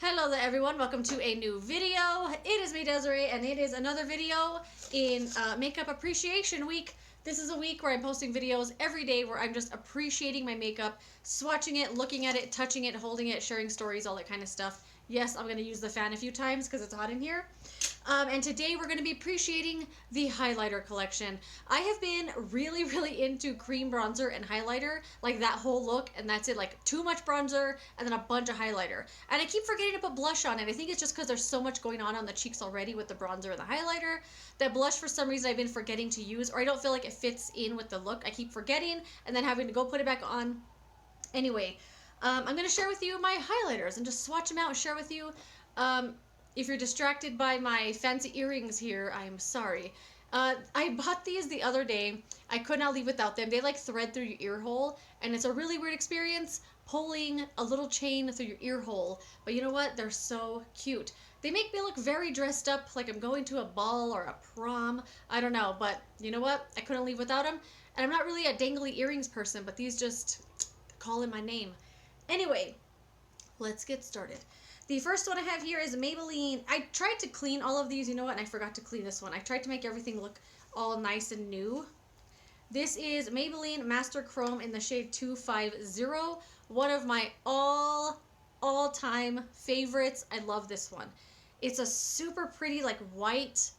Hello there everyone, welcome to a new video. It is me, Desiree, and it is another video in Makeup Appreciation Week. This is a week where I'm posting videos every day where I'm just appreciating my makeup, swatching it, looking at it, touching it, holding it, sharing stories, all that kind of stuff. Yes, I'm going to use the fan a few times because it's hot in here. And today we're going to be appreciating the highlighter collection. I have been really into cream bronzer and highlighter, like that whole look, and that's it, like too much bronzer and then a bunch of highlighter. And I keep forgetting to put blush on it. I think it's just because there's so much going on the cheeks already with the bronzer and the highlighter that blush for some reason I've been forgetting to use, or I don't feel like it fits in with the look. I keep forgetting and then having to go put it back on. Anyway, I'm going to share with you my highlighters and just swatch them out and share with you. If you're distracted by my fancy earrings here, I'm sorry. I bought these the other day. I could not leave without them. They like thread through your ear hole, and it's a really weird experience pulling a little chain through your ear hole. But you know what? They're so cute. They make me look very dressed up, like I'm going to a ball or a prom. I don't know, but you know what? I couldn't leave without them. And I'm not really a dangly earrings person, but these just call in my name. Anyway, let's get started. The first one I have here is Maybelline. I tried to clean all of these, you know what, and I forgot to clean this one. I tried to make everything look all nice and new. This is Maybelline Master Chrome in the shade 250. One of my all-time favorites. I love this one. It's a super pretty, like, white,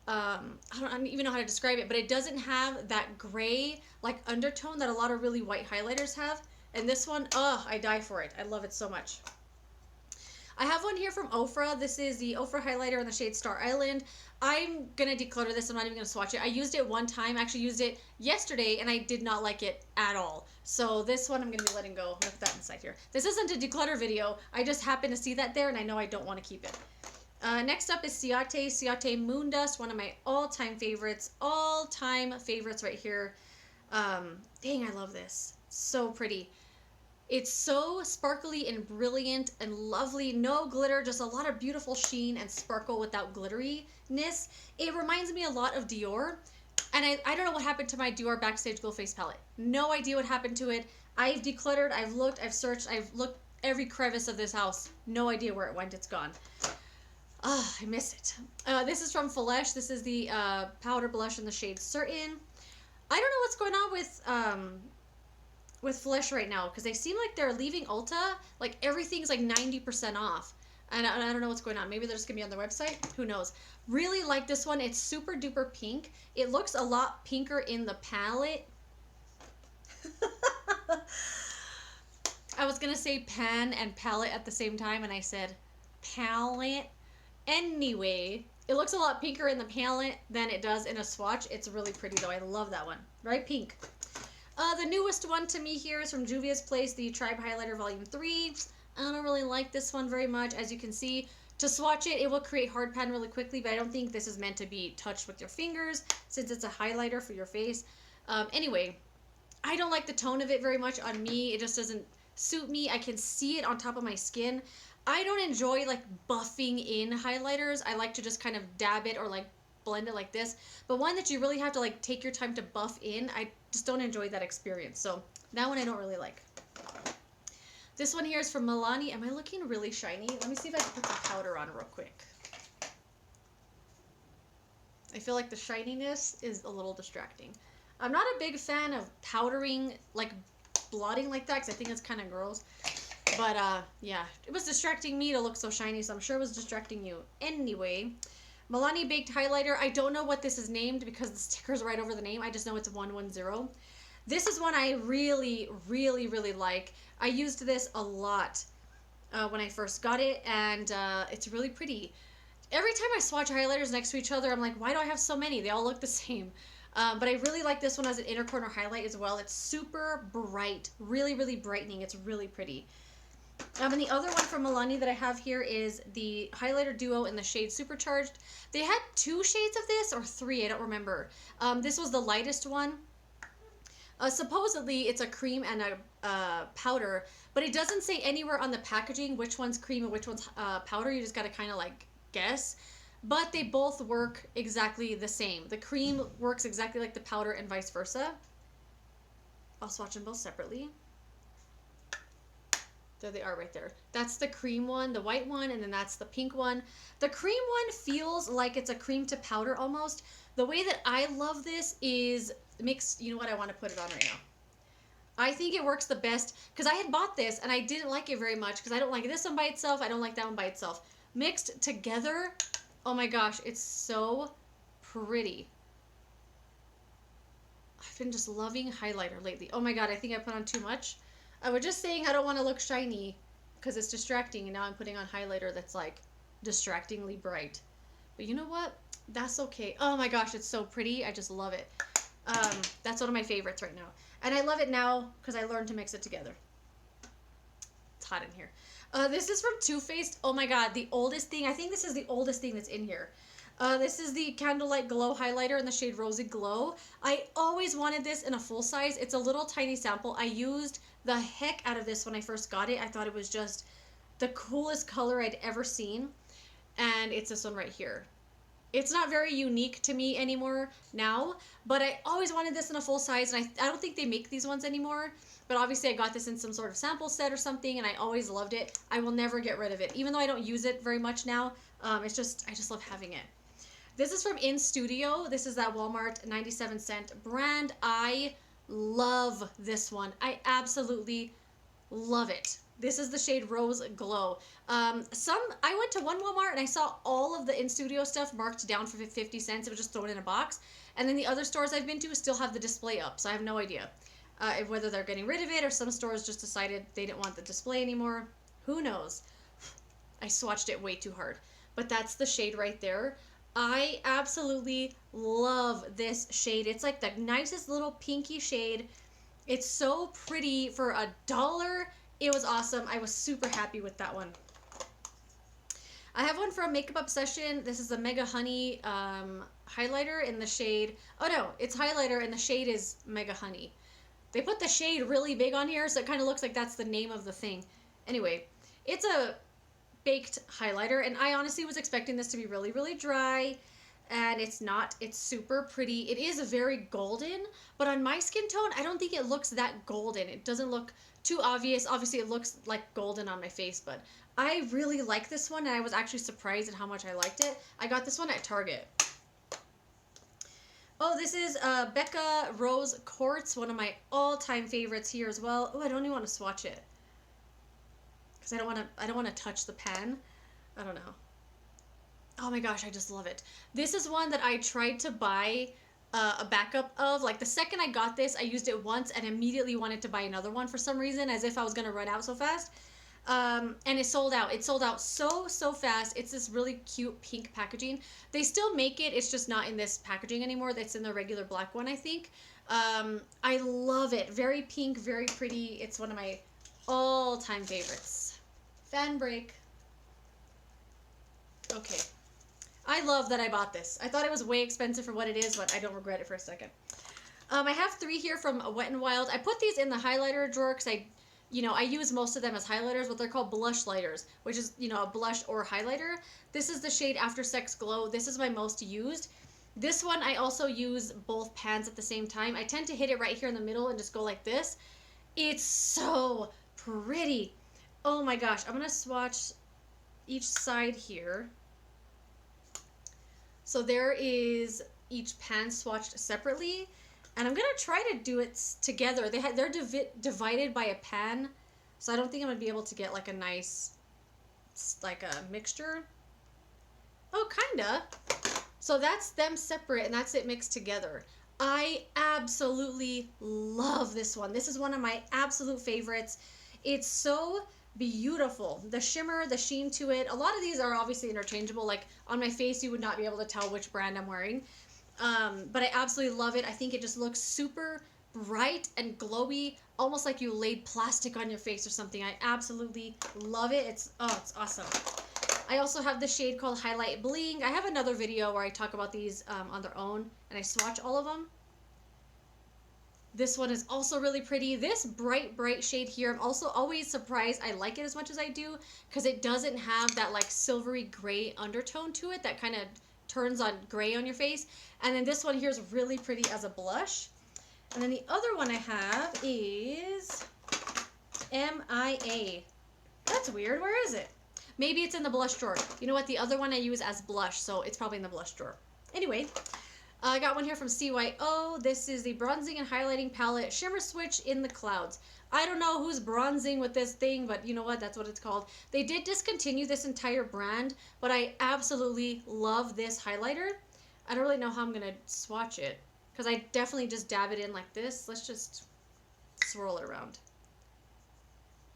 I don't even know how to describe it, but it doesn't have that gray, like, undertone that a lot of really white highlighters have. And this one, I die for it. I love it so much. I have one here from Ofra. This is the Ofra highlighter in the shade Star Island. I'm going to declutter this. I'm not even going to swatch it. I used it one time. I actually used it yesterday, and I did not like it at all. So this one I'm going to be letting go. Put that inside here. This isn't a declutter video. I just happened to see that there, and I know I don't want to keep it. Next up is COLLECTION Moon Dust, one of my all-time favorites. All-time favorites right here. Dang, I love this. So pretty. It's so sparkly and brilliant and lovely. No glitter, just a lot of beautiful sheen and sparkle without glitteriness. It reminds me a lot of Dior. And I don't know what happened to my Dior Backstage Glow Face palette. No idea what happened to it. I've decluttered, I've looked, I've searched, I've looked every crevice of this house. No idea where it went. It's gone. I miss it. This is from Flesh. This is the powder blush in the shade Certain. I don't know what's going on with Flesh right now, because they seem like they're leaving Ulta, like everything's like 90% off. And I don't know what's going on. Maybe they're just gonna be on their website. Who knows? Really like this one. It's super duper pink. It looks a lot pinker in the palette. I was gonna say pan and palette at the same time, and I said palette. Anyway, it looks a lot pinker in the palette than it does in a swatch. It's really pretty though. I love that one. Right, pink. The newest one to me here is from Juvia's Place, the Tribe Highlighter Volume 3. I don't really like this one very much. As you can see, to swatch it, it will create hard pan really quickly, but I don't think this is meant to be touched with your fingers since it's a highlighter for your face. Anyway, I don't like the tone of it very much on me. It just doesn't suit me. I can see it on top of my skin. I don't enjoy, like, buffing in highlighters. I like to just kind of dab it or, like, blend it like this, but one that you really have to like take your time to buff in, I just don't enjoy that experience. So that one I don't really like. This one here is from Milani. Am I looking really shiny? Let me see if I can put some powder on real quick. I feel like the shininess is a little distracting. I'm not a big fan of powdering, like blotting like that, because I think it's kind of gross. But yeah, it was distracting me to look so shiny, so I'm sure it was distracting you. Anyway, Milani Baked Highlighter. I don't know what this is named because the sticker's right over the name. I just know it's 110. This is one I really like. I used this a lot when I first got it, and it's really pretty. Every time I swatch highlighters next to each other, I'm like, why do I have so many? They all look the same. But I really like this one as an inner corner highlight as well. It's super bright, really brightening. It's really pretty. And the other one from Milani that I have here is the highlighter duo in the shade Supercharged. They had 2 shades of this, or 3, I don't remember. This was the lightest one. Supposedly it's a cream and a powder, but it doesn't say anywhere on the packaging which one's cream and which one's powder. You just gotta kind of like guess. But they both work exactly the same. The cream works exactly like the powder and vice versa. I'll swatch them both separately. There they are right there. That's the cream one, the white one, and then that's the pink one. The cream one feels like it's a cream to powder almost. The way that I love this is mixed. You know what? I want to put it on right now. I think it works the best because I had bought this and I didn't like it very much because I don't like this one by itself. I don't like that one by itself. Mixed together, oh my gosh, it's so pretty. I've been just loving highlighter lately. Oh my god, I think I put on too much. I was just saying I don't want to look shiny because it's distracting, and now I'm putting on highlighter that's like distractingly bright. But you know what? That's okay. Oh my gosh, it's so pretty. I just love it. That's one of my favorites right now. And I love it now because I learned to mix it together. It's hot in here. This is from Too Faced. Oh my god, the oldest thing. I think this is the oldest thing that's in here. This is the Candlelight Glow highlighter in the shade Rosy Glow. I always wanted this in a full size. It's a little tiny sample. I used the heck out of this when I first got it. I thought it was just the coolest color I'd ever seen. And it's this one right here. It's not very unique to me anymore now, but I always wanted this in a full size, and I don't think they make these ones anymore, but obviously I got this in some sort of sample set or something, and I always loved it. I will never get rid of it, even though I don't use it very much now. I just love having it. This is from In Studio. This is that Walmart 97-cent brand. I love this one. I absolutely love it. This is the shade Rose Glow. I went to one Walmart and I saw all of the In Studio stuff marked down for 50 cents. It was just thrown in a box. And then the other stores I've been to still have the display up. So I have no idea whether they're getting rid of it or some stores just decided they didn't want the display anymore. Who knows? I swatched it way too hard. But that's the shade right there. I absolutely love this shade. It's like the nicest little pinky shade. It's so pretty for $1. It was awesome. I was super happy with that one. I have one from Makeup Obsession. This is the Mega Honey highlighter in the shade... Oh no, it's highlighter and the shade is Mega Honey. They put the shade really big on here, so it kind of looks like that's the name of the thing. Anyway, it's a baked highlighter, and I honestly was expecting this to be really, really dry, and it's not. It's super pretty. It is very golden, but on my skin tone, I don't think it looks that golden. It doesn't look too obvious. Obviously, it looks like golden on my face, but I really like this one, and I was actually surprised at how much I liked it. I got this one at Target. Oh, this is Becca Rose Quartz, one of my all-time favorites here as well. Oh, I don't even want to swatch it because I don't want to touch the pan. I don't know. Oh my gosh, I just love it. This is one that I tried to buy a backup of. Like the second I got this, I used it once and immediately wanted to buy another one for some reason, as if I was gonna run out so fast. And it sold out. It sold out so fast. It's this really cute pink packaging. They still make it. It's just not in this packaging anymore. That's in the regular black one, I think. I love it. Very pink, very pretty. It's one of my all-time favorites. Fan break. Okay. I love that I bought this. I thought it was way expensive for what it is, but I don't regret it for a second. I have 3 here from Wet n Wild. I put these in the highlighter drawer because I use most of them as highlighters, but they're called blush lighters, which is, a blush or highlighter. This is the shade After Sex Glow. This is my most used. This one, I also use both pans at the same time. I tend to hit it right here in the middle and just go like this. It's so pretty. Oh my gosh. I'm going to swatch each side here. So there is each pan swatched separately. And I'm going to try to do it together. They're divided by a pan. So I don't think I'm going to be able to get like a nice, like a mixture. Oh, kinda. So that's them separate and that's it mixed together. I absolutely love this one. This is one of my absolute favorites. It's so beautiful. The shimmer, the sheen to it. A lot of these are obviously interchangeable. Like on my face, you would not be able to tell which brand I'm wearing. But I absolutely love it. I think it just looks super bright and glowy, almost like you laid plastic on your face or something. I absolutely love it. It's awesome. I also have the shade called Highlight Bling. I have another video where I talk about these on their own, and I swatch all of them. This one is also really pretty. This bright shade here, I'm also always surprised I like it as much as I do, because it doesn't have that like silvery gray undertone to it that kind of turns on gray on your face. And then this one here is really pretty as a blush. And then the other one I have is MIA. That's weird. Where is it? Maybe it's in the blush drawer. You know what? The other one I use as blush, so it's probably in the blush drawer. Anyway, I got one here from CYO. This is the Bronzing and Highlighting Palette Shimmer Switch in the Clouds. I don't know who's bronzing with this thing, but you know what? That's what it's called. They did discontinue this entire brand, but I absolutely love this highlighter. I don't really know how I'm going to swatch it, because I definitely just dab it in like this. Let's just swirl it around.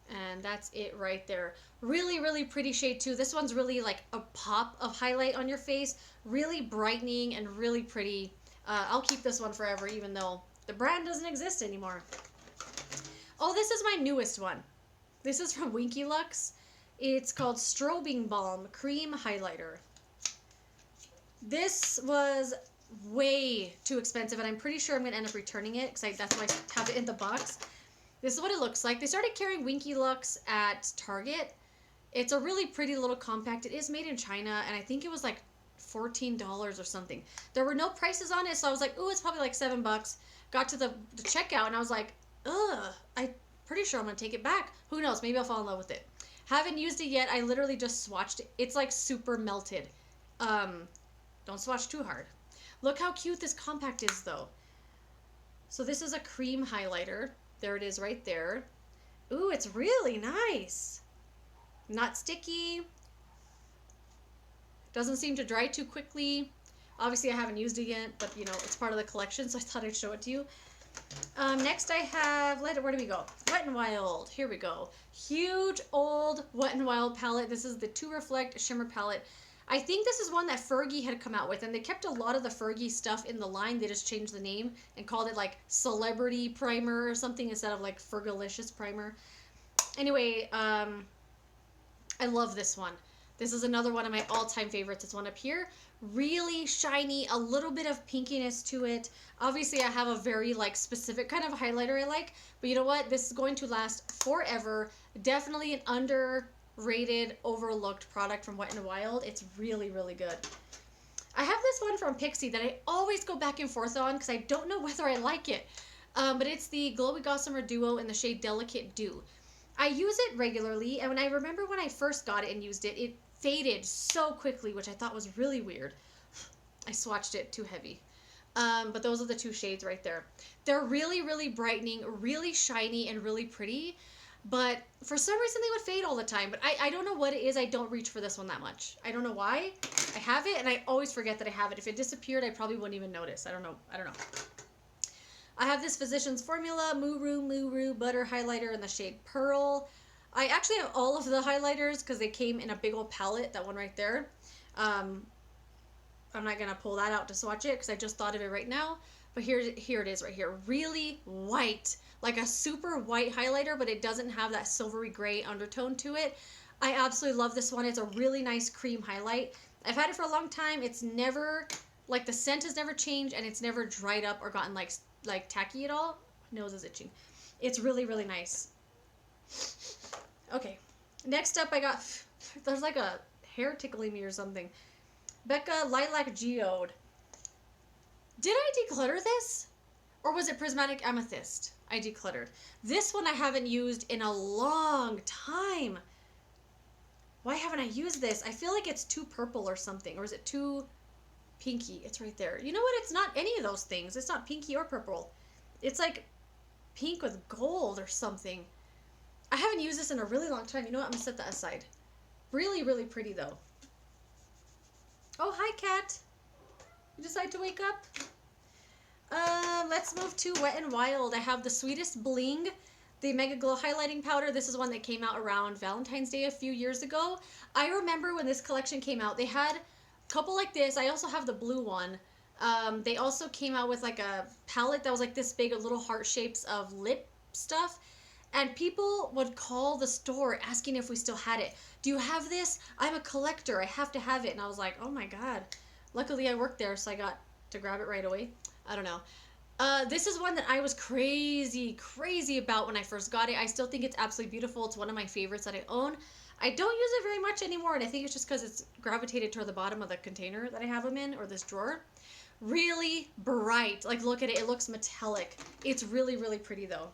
And that's it right there. Really, really pretty shade too. This one's really like a pop of highlight on your face. Really brightening and really pretty. I'll keep this one forever, even though the brand doesn't exist anymore. Oh, this is my newest one. This is from Winky Lux. It's called Strobing Balm Cream Highlighter. This was way too expensive, and I'm pretty sure I'm going to end up returning it, because that's why I have it in the box. This is what it looks like. They started carrying Winky Lux at Target. It's a really pretty little compact. It is made in China, and I think it was like $14 or something. There were no prices on it, so I was like, ooh, it's probably like $7. Got to the checkout, and I was like, ugh, I'm pretty sure I'm going to take it back. Who knows? Maybe I'll fall in love with it. Haven't used it yet. I literally just swatched it. It's like super melted. Don't swatch too hard. Look how cute this compact is, though. So this is a cream highlighter. There it is right there. Ooh, it's really nice. Not sticky. Doesn't seem to dry too quickly. Obviously, I haven't used it yet, but, you know, it's part of the collection, so I thought I'd show it to you. Next I have, where do we go? Wet n Wild. Here we go. Huge old Wet n Wild palette. This is the To Reflect Shimmer palette. I think this is one that Fergie had come out with, and they kept a lot of the Fergie stuff in the line. They just changed the name and called it like Celebrity Primer or something instead of like Fergalicious Primer. Anyway, I love this one. This is another one of my all-time favorites. It's one up here. Really shiny, a little bit of pinkiness to it. Obviously, I have a very like specific kind of highlighter I like, but you know what? This is going to last forever. Definitely an underrated, overlooked product from Wet n Wild. It's really, really good. I have this one from Pixie that I always go back and forth on because I don't know whether I like it. But it's the Glowy Gossamer Duo in the shade Delicate Dew. I use it regularly, and when I remember when I first got it and used it, it faded so quickly, which I thought was really weird. I swatched it too heavy. But those are the two shades right there. They're really, really brightening, really shiny, and really pretty. But for some reason, they would fade all the time. But I don't know what it is. I don't reach for this one that much. I don't know why. I have it, and I always forget that I have it. If it disappeared, I probably wouldn't even notice. I don't know. I have this Physicians Formula Muru Butter Highlighter in the shade Pearl. I actually have all of the highlighters because they came in a big old palette, that one right there. I'm not going to pull that out to swatch it because I just thought of it right now. But here it is right here. Really white, like a super white highlighter, but it doesn't have that silvery gray undertone to it. I absolutely love this one. It's a really nice cream highlight. I've had it for a long time. It's never, like the scent has never changed, and it's never dried up or gotten like tacky at all. My nose is itching. It's really, really nice. Okay, next up I got, there's like a hair tickling me or something. Becca Lilac Geode. Did I declutter this? Or was it Prismatic Amethyst I decluttered? This one I haven't used in a long time. Why haven't I used this? I feel like it's too purple or something. Or is it too pinky? It's right there. You know what? It's not any of those things. It's not pinky or purple. It's like pink with gold or something. I haven't used this in a really long time. You know what? I'm going to set that aside. Really, really pretty, though. Oh, hi, cat. You decide to wake up? Let's move to Wet n Wild. I have the Sweetest Bling, the Mega Glow Highlighting Powder. This is one that came out around Valentine's Day a few years ago. I remember when this collection came out, they had a couple like this. I also have the blue one. They also came out with like a palette that was like this big, little heart shapes of lip stuff. And people would call the store asking if we still had it. Do you have this? I'm a collector. I have to have it. And I was like, oh my God. Luckily I worked there, so I got to grab it right away. I don't know. This is one that I was crazy about when I first got it. I still think it's absolutely beautiful. It's one of my favorites that I own. I don't use it very much anymore, and I think it's just because it's gravitated toward the bottom of the container that I have them in, or this drawer. Really bright. Like, look at it. It looks metallic. It's really, really pretty, though.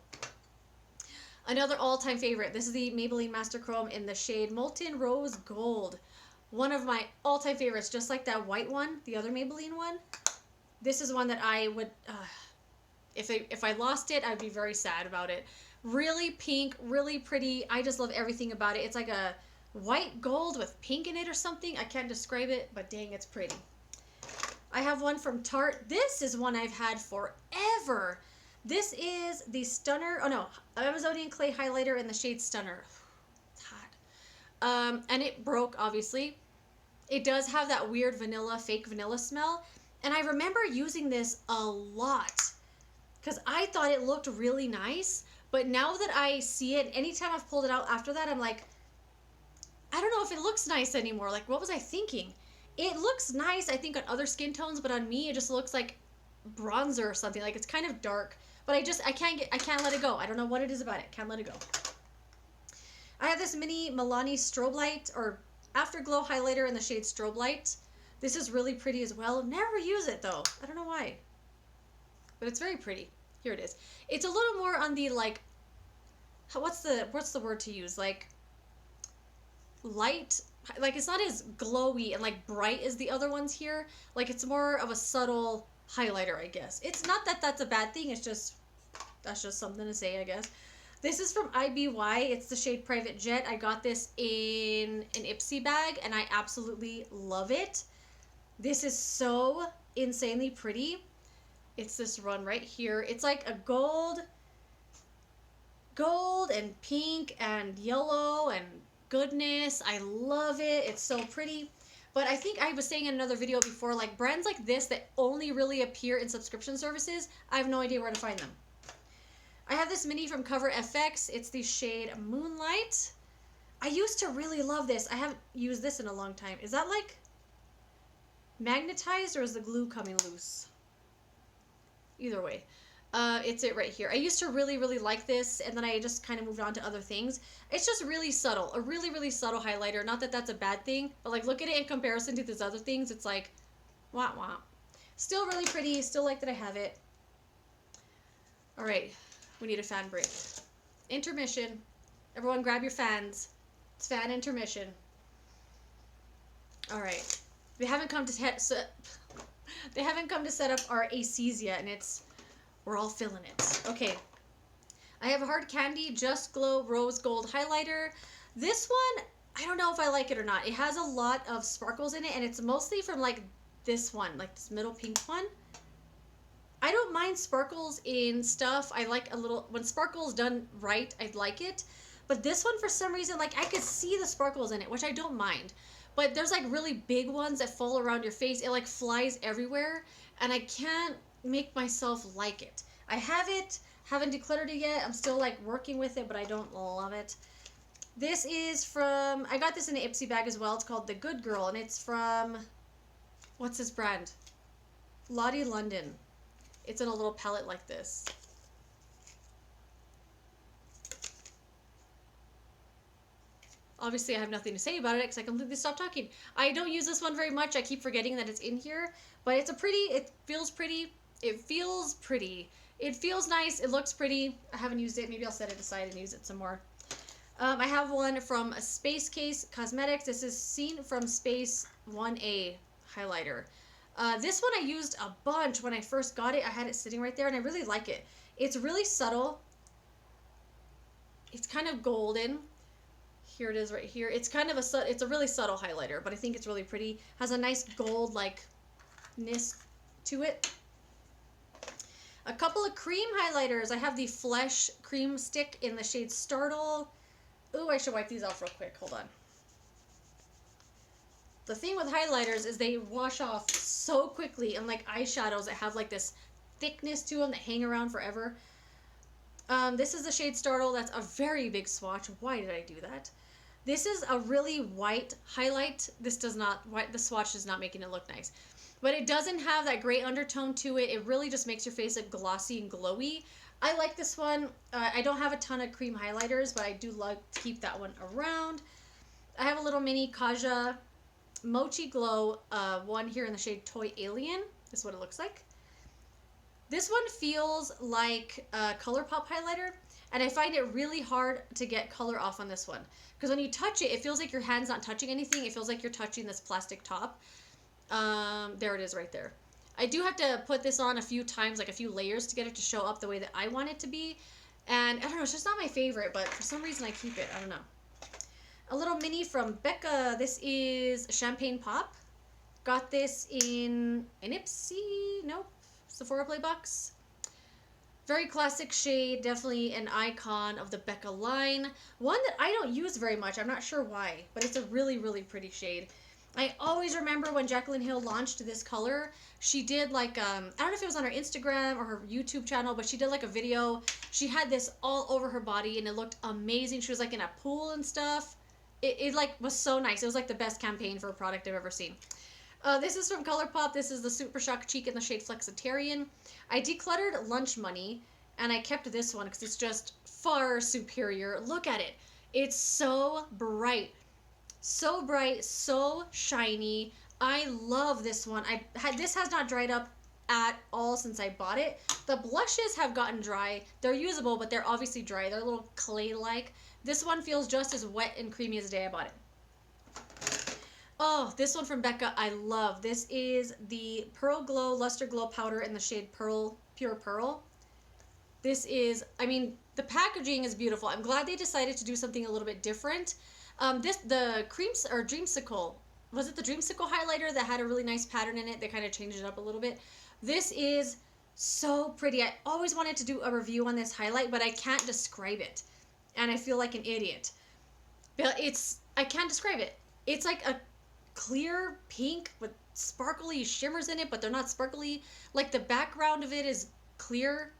Another all-time favorite. This is the Maybelline Master Chrome in the shade Molten Rose Gold. One of my all-time favorites, just like that white one, the other Maybelline one. This is one that I would, if I lost it, I'd be very sad about it. Really pink, really pretty. I just love everything about it. It's like a white gold with pink in it or something. I can't describe it, but dang, it's pretty. I have one from Tarte. This is one I've had forever. This is the Stunner, oh no, Amazonian Clay Highlighter in the shade Stunner. It's hot. And it broke, obviously. It does have that weird vanilla, fake vanilla smell. And I remember using this a lot because I thought it looked really nice. But now that I see it, anytime I've pulled it out after that, I'm like, I don't know if it looks nice anymore. Like, what was I thinking? It looks nice, I think, on other skin tones, but on me, it just looks like bronzer or something. Like, it's kind of dark. But I can't let it go. I don't know what it is about it. Can't let it go. I have this mini Milani Strobe Light or Afterglow highlighter in the shade Strobe Light. This is really pretty as well. Never use it though. I don't know why. But it's very pretty. Here it is. It's a little more on the like, what's the word to use? Like light, like it's not as glowy and like bright as the other ones here. Like it's more of a subtle highlighter, I guess. It's not that that's a bad thing. It's just, that's just something to say, I guess. This is from IBY. It's the shade Private Jet. I got this in an Ipsy bag and I absolutely love it. This is so insanely pretty. It's this run right here. It's like a gold and pink and yellow and goodness. I love it. It's so pretty. But I think I was saying in another video before, like brands like this that only really appear in subscription services, I have no idea where to find them. I have this mini from Cover FX. It's the shade Moonlight. I used to really love this. I haven't used this in a long time. Is that like magnetized or is the glue coming loose? Either way. It's it right here. I used to really, really like this, and then I just kind of moved on to other things. It's just really subtle. A really, really subtle highlighter. Not that that's a bad thing, but like look at it in comparison to these other things. It's like, wah, wah. Still really pretty. Still like that I have it. All right. We need a fan break. Intermission. Everyone grab your fans. It's fan intermission. All right. They haven't come to set up our ACs yet, and we're all feeling it. Okay. I have a Hard Candy Just Glow Rose Gold highlighter. This one, I don't know if I like it or not. It has a lot of sparkles in it, and it's mostly from like this one, like this middle pink one. I don't mind sparkles in stuff. I like a little, when sparkles done right, I like it. But this one, for some reason, like I could see the sparkles in it, which I don't mind. But there's like really big ones that fall around your face. It like flies everywhere, and I can't make myself like it. I have it, haven't decluttered it yet. I'm still like working with it, but I don't love it. This is from, I got this in an Ipsy bag as well. It's called The Good Girl, and it's from, what's this brand? Lottie London. It's in a little palette like this. Obviously, I have nothing to say about it because I completely stopped talking. I don't use this one very much. I keep forgetting that it's in here. But it's a pretty, it feels pretty. It feels pretty. It feels nice. It looks pretty. I haven't used it. Maybe I'll set it aside and use it some more. I have one from Space Case Cosmetics. This is Seen from Space 1A highlighter. This one I used a bunch when I first got it. I had it sitting right there and I really like it. It's really subtle. It's kind of golden. Here it is right here. It's kind of it's a really subtle highlighter, but I think it's really pretty. Has a nice gold like-ness to it. A couple of cream highlighters. I have the Flesh Cream Stick in the shade Startle. Ooh, I should wipe these off real quick. Hold on. The thing with highlighters is they wash off so quickly, and like eyeshadows that have like this thickness to them that hang around forever. This is the shade Startle. That's a very big swatch. Why did I do that? This is a really white highlight. This does not, the swatch is not making it look nice. But it doesn't have that gray undertone to it. It really just makes your face look glossy and glowy. I like this one. I don't have a ton of cream highlighters, but I do like to keep that one around. I have a little mini Kaja Mochi Glow one here in the shade Toy Alien. This is what it looks like. This one feels like a ColourPop highlighter, And I find it really hard to get color off on this one. Because when you touch it, it feels like your hand's not touching anything. It feels like you're touching this plastic top. There it is right there. I do have to put this on a few times, like a few layers to get it to show up the way that I want it to be. And I don't know, it's just not my favorite, but for some reason I keep it. I don't know. A little mini from Becca. This is Champagne Pop. Got this in an Ipsy, nope, Sephora Play Box. Very classic shade, definitely an icon of the Becca line. One that I don't use very much, I'm not sure why, but it's a really, really pretty shade. I always remember when Jaclyn Hill launched this color, she did like, I don't know if it was on her Instagram or her YouTube channel, but she did like a video. She had this all over her body and it looked amazing. She was like in a pool and stuff. It like was so nice. It was like the best campaign for a product I've ever seen. This is from ColourPop. This is the Super Shock Cheek in the shade Flexitarian. I decluttered Lunch Money, and I kept this one because it's just far superior. Look at it. It's so bright. So bright, so shiny. I love this one. This has not dried up at all since I bought it. The blushes have gotten dry. They're usable, but they're obviously dry. They're a little clay-like. This one feels just as wet and creamy as the day I bought it. Oh, this one from Becca, I love. This is the Pearl Glow Luster Glow Powder in the shade Pure Pearl. This is, I mean, the packaging is beautiful. I'm glad they decided to do something a little bit different. The creams or Dreamsicle, was it the Dreamsicle highlighter that had a really nice pattern in it? They kind of changed it up a little bit. This is so pretty. I always wanted to do a review on this highlight, but I can't describe it. And I feel like an idiot. But I can't describe it. It's like a clear pink with sparkly shimmers in it, but they're not sparkly. Like the background of it is clear.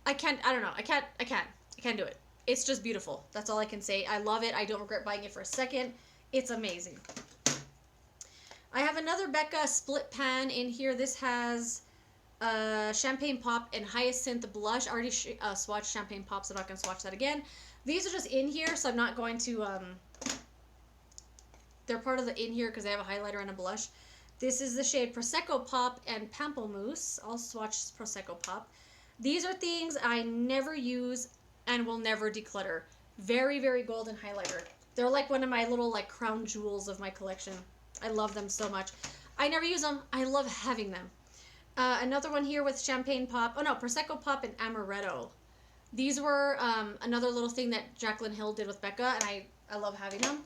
I don't know. I can't do it. It's just beautiful. That's all I can say. I love it. I don't regret buying it for a second. It's amazing. I have another Becca split pan in here. This has Champagne Pop and Hyacinth Blush. I already swatched Champagne Pop, so I'm not going to swatch that again. These are just in here, so I'm not going to... they're part of the in here because they have a highlighter and a blush. This is the shade Prosecco Pop and Pamplemousse. I'll swatch Prosecco Pop. These are things I never use and will never declutter. Very, very golden highlighter. They're like one of my little like crown jewels of my collection. I love them so much. I never use them. I love having them. Another one here with Champagne Pop. Oh no, Prosecco Pop and Amaretto. These were another little thing that Jaclyn Hill did with Becca, and I love having them.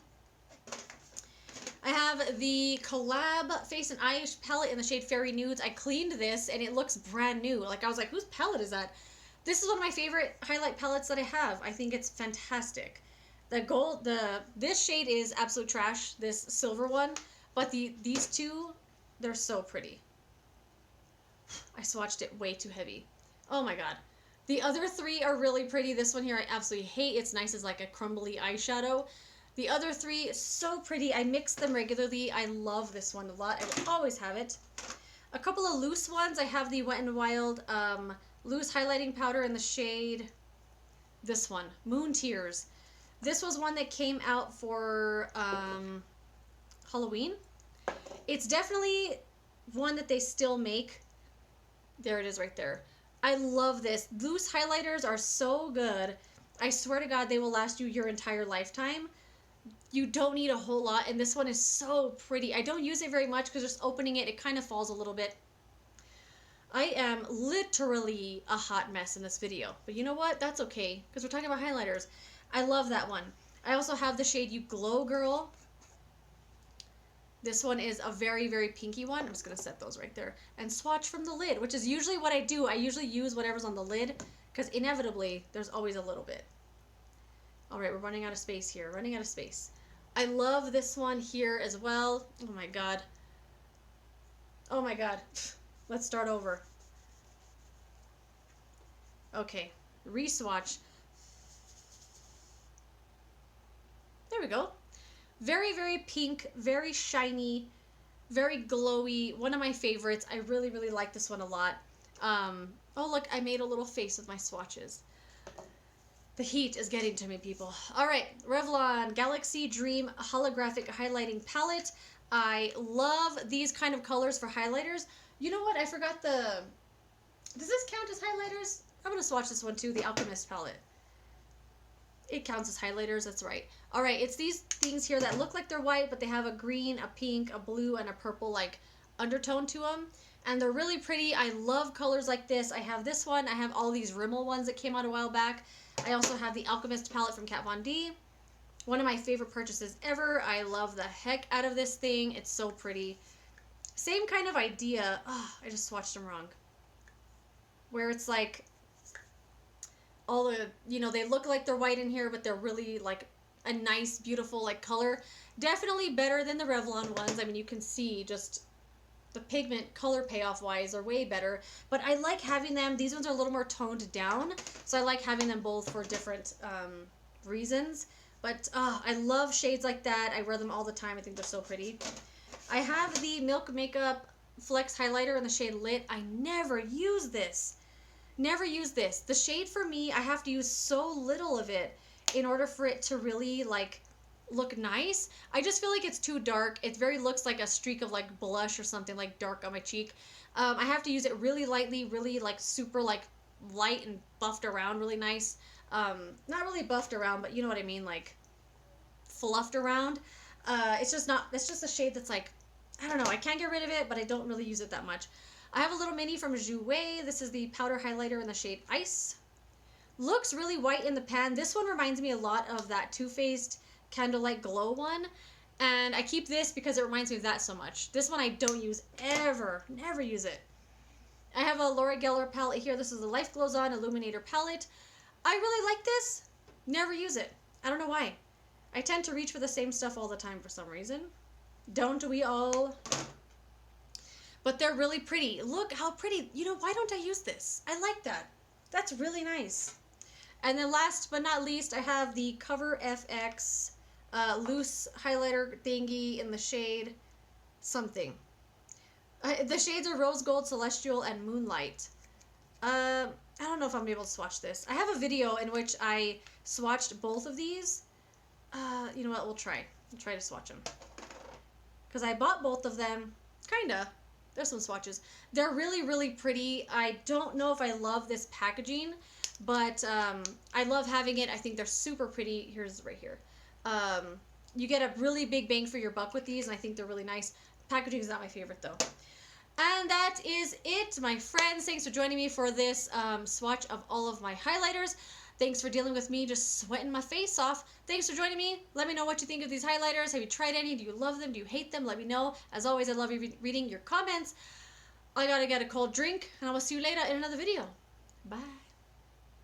I have the Collab Face and Eye palette in the shade Fairy Nudes. I cleaned this, and it looks brand new. Like, I was like, whose palette is that? This is one of my favorite highlight palettes that I have. I think it's fantastic. This shade is absolute trash, this silver one, but these two, they're so pretty. I swatched it way too heavy. Oh my god. The other three are really pretty. This one here I absolutely hate. It's nice as like a crumbly eyeshadow. The other three, so pretty. I mix them regularly. I love this one a lot. I will always have it. A couple of loose ones. I have the Wet n Wild loose highlighting powder in the shade, this one, Moon Tears. This was one that came out for Halloween. It's definitely one that they still make. There it is right there. I love this. Loose highlighters are so good. I swear to God, they will last you your entire lifetime. You don't need a whole lot, and this one is so pretty. I don't use it very much because just opening it, it kind of falls a little bit. I am literally a hot mess in this video, but you know what? That's okay, because we're talking about highlighters. I love that one. I also have the shade You Glow Girl. This one is a very, very pinky one. I'm just going to set those right there. And swatch from the lid, which is usually what I do. I usually use whatever's on the lid, because inevitably, there's always a little bit. All right, we're running out of space here. Running out of space. I love this one here as well. Oh my god. Oh my god. Let's start over. Okay. Re-swatch. There we go. Very, very pink. Very shiny. Very glowy. One of my favorites. I really, really like this one a lot. Oh, look. I made a little face with my swatches. The heat is getting to me, people. All right, Revlon Galaxy Dream Holographic Highlighting Palette. I love these kind of colors for highlighters. You know what? I forgot does this count as highlighters? I'm going to swatch this one too, the Alchemist palette. it counts as highlighters, that's right. All right, it's these things here that look like they're white, but they have a green, a pink, a blue, and a purple like undertone to them. And they're really pretty. I love colors like this. I have this one. I have all these Rimmel ones that came out a while back. I also have the Alchemist palette from Kat Von D. One of my favorite purchases ever. I love the heck out of this thing. It's so pretty. Same kind of idea. Oh, I just swatched them wrong. Where it's like all the, you know, they look like they're white in here, but they're really like a nice, beautiful like color. Definitely better than the Revlon ones. I mean, you can see just the pigment color payoff wise are way better, but I like having them. These ones are a little more toned down, so I like having them both for different reasons. But I love shades like that. I wear them all the time. I think they're so pretty. I have the Milk Makeup Flex Highlighter in the shade Lit. I never use this. Never use this. The shade for me, I have to use so little of it in order for it to really like look nice. I just feel like it's too dark. It very looks like a streak of like blush or something like dark on my cheek. I have to use it really lightly, really like super like light and buffed around really nice. Not really buffed around, but you know what I mean, like fluffed around. It's just a shade that's like, I don't know, I can't get rid of it, but I don't really use it that much. I have a little mini from Jouer. This is the powder highlighter in the shade Ice. Looks really white in the pan. This one reminds me a lot of that Too Faced Candlelight Glow one, and I keep this because it reminds me of that so much. This one I don't use ever, never use it. I have a Laura Geller palette here. This is the Life Glows On Illuminator palette. I really like this, never use it. I don't know why. I tend to reach for the same stuff all the time for some reason. Don't we all? But they're really pretty. Look how pretty. You know, why don't I use this? I like that. That's really nice. And then last but not least, I have the Cover FX loose highlighter thingy in the shade something. The shades are Rose Gold, Celestial, and Moonlight. I don't know if I'm gonna be able to swatch this. I have a video in which I swatched both of these. You know what? We'll try. We'll try to swatch them. Because I bought both of them. Kinda. There's some swatches. They're really, really pretty. I don't know if I love this packaging, but I love having it. I think they're super pretty. Here's right here. You get a really big bang for your buck with these, and I think they're really nice. Packaging is not my favorite, though. And that is it, my friends. Thanks for joining me for this swatch of all of my highlighters. Thanks for dealing with me just sweating my face off. Thanks for joining me. Let me know what you think of these highlighters. Have you tried any? Do you love them? Do you hate them? Let me know. As always, I love reading your comments. I gotta get a cold drink, and I will see you later in another video. Bye.